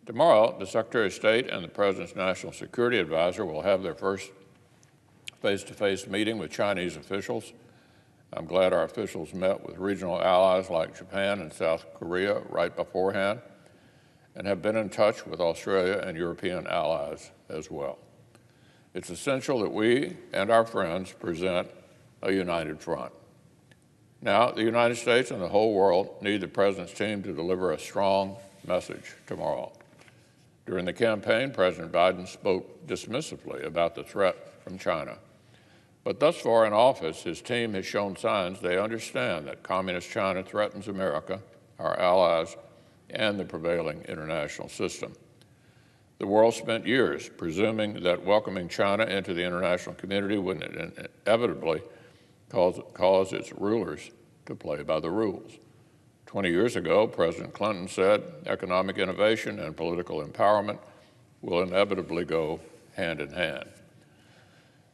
Tomorrow, the Secretary of State and the President's National Security Advisor will have their first face-to-face meeting with Chinese officials. I'm glad our officials met with regional allies like Japan and South Korea right beforehand and have been in touch with Australia and European allies as well. It's essential that we and our friends present a united front. Now, the United States and the whole world need the President's team to deliver a strong message tomorrow. During the campaign, President Biden spoke dismissively about the threat from China. But thus far in office, his team has shown signs they understand that Communist China threatens America, our allies, and the prevailing international system. The world spent years presuming that welcoming China into the international community would inevitably cause its rulers to play by the rules. 20 years ago, President Clinton said economic innovation and political empowerment will inevitably go hand in hand.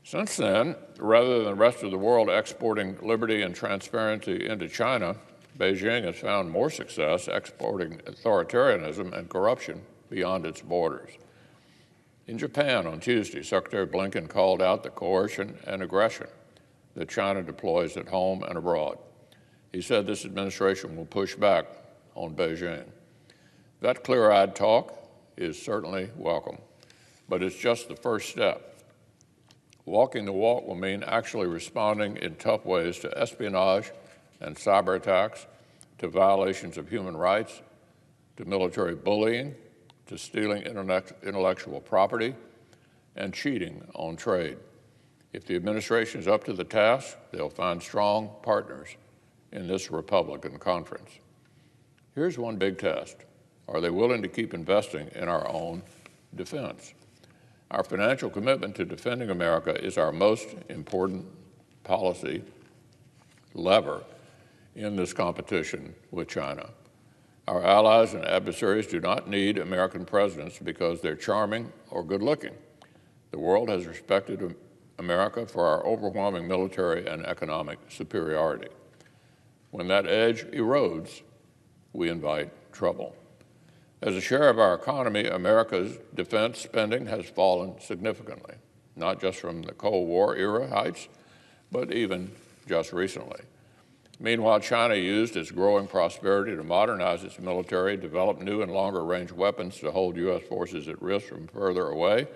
Since then, rather than the rest of the world exporting liberty and transparency into China, Beijing has found more success exporting authoritarianism and corruption beyond its borders. In Japan on Tuesday, Secretary Blinken called out the coercion and aggression that China deploys at home and abroad. He said this administration will push back on Beijing. That clear-eyed talk is certainly welcome, but it's just the first step. Walking the walk will mean actually responding in tough ways to espionage and cyber attacks, to violations of human rights, to military bullying, to stealing intellectual property, and cheating on trade. If the administration is up to the task, they'll find strong partners in this Republican conference. Here's one big test. Are they willing to keep investing in our own defense? Our financial commitment to defending America is our most important policy lever in this competition with China. Our allies and adversaries do not need American presidents because they're charming or good-looking. The world has respected America for our overwhelming military and economic superiority. When that edge erodes, we invite trouble. As a share of our economy, America's defense spending has fallen significantly, not just from the Cold War era heights, but even just recently. Meanwhile, China used its growing prosperity to modernize its military, develop new and longer-range weapons to hold U.S. forces at risk from further away,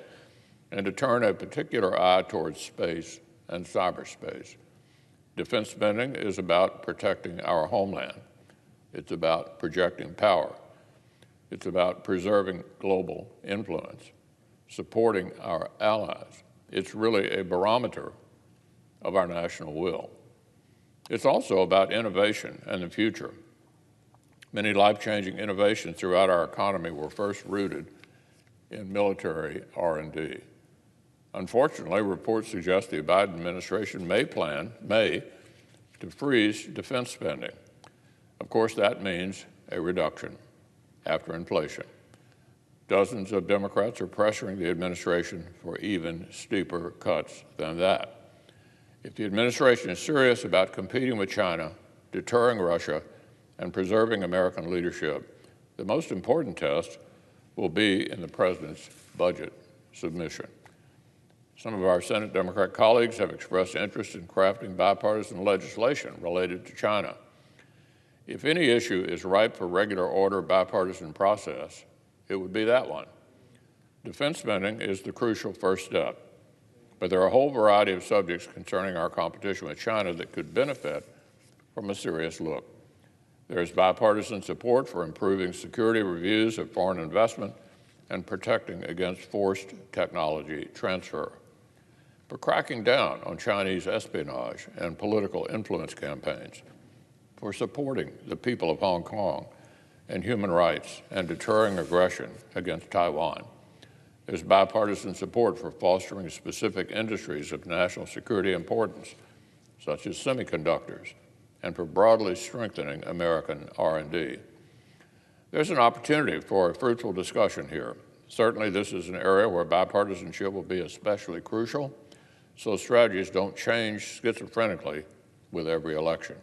and to turn a particular eye towards space and cyberspace. Defense spending is about protecting our homeland. It's about projecting power. It's about preserving global influence, supporting our allies. It's really a barometer of our national will. It's also about innovation and the future. Many life-changing innovations throughout our economy were first rooted in military R&D. Unfortunately, reports suggest the Biden administration may to freeze defense spending. Of course, that means a reduction after inflation. Dozens of Democrats are pressuring the administration for even steeper cuts than that. If the administration is serious about competing with China, deterring Russia, and preserving American leadership, the most important test will be in the President's budget submission. Some of our Senate Democrat colleagues have expressed interest in crafting bipartisan legislation related to China. If any issue is ripe for regular order bipartisan process, it would be that one. Defense spending is the crucial first step, but there are a whole variety of subjects concerning our competition with China that could benefit from a serious look. There is bipartisan support for improving security reviews of foreign investment and protecting against forced technology transfer, for cracking down on Chinese espionage and political influence campaigns, for supporting the people of Hong Kong and human rights and deterring aggression against Taiwan. There's bipartisan support for fostering specific industries of national security importance, such as semiconductors, and for broadly strengthening American R&D. There's an opportunity for a fruitful discussion here. Certainly, this is an area where bipartisanship will be especially crucial, so strategies don't change schizophrenically with every election.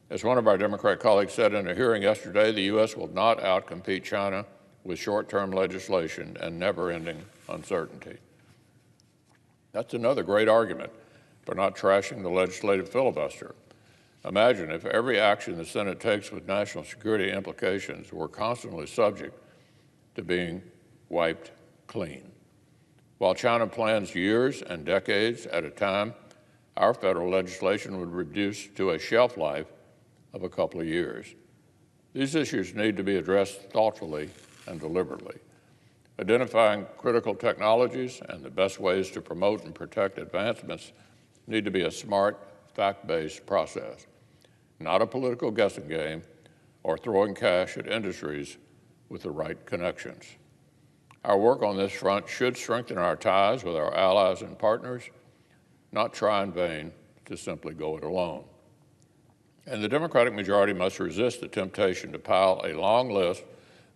As one of our Democrat colleagues said in a hearing yesterday, the U.S. will not outcompete China with short-term legislation and never-ending uncertainty. That's another great argument for not trashing the legislative filibuster. Imagine if every action the Senate takes with national security implications were constantly subject to being wiped clean. While China plans years and decades at a time, our federal legislation would reduce to a shelf life of a couple of years. These issues need to be addressed thoughtfully and deliberately. Identifying critical technologies and the best ways to promote and protect advancements need to be a smart, fact-based process, not a political guessing game or throwing cash at industries with the right connections. Our work on this front should strengthen our ties with our allies and partners, not try in vain to simply go it alone. And the Democratic majority must resist the temptation to pile a long list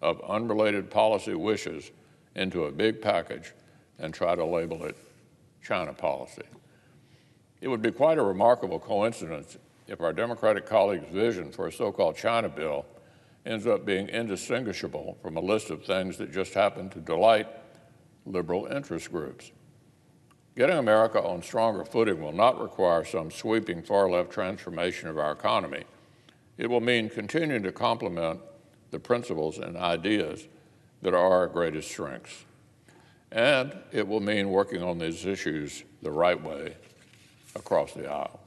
of unrelated policy wishes into a big package and try to label it China policy. It would be quite a remarkable coincidence if our Democratic colleagues' vision for a so-called China bill ends up being indistinguishable from a list of things that just happen to delight liberal interest groups. Getting America on stronger footing will not require some sweeping far-left transformation of our economy. It will mean continuing to complement the principles and ideas that are our greatest strengths. And it will mean working on these issues the right way across the aisle.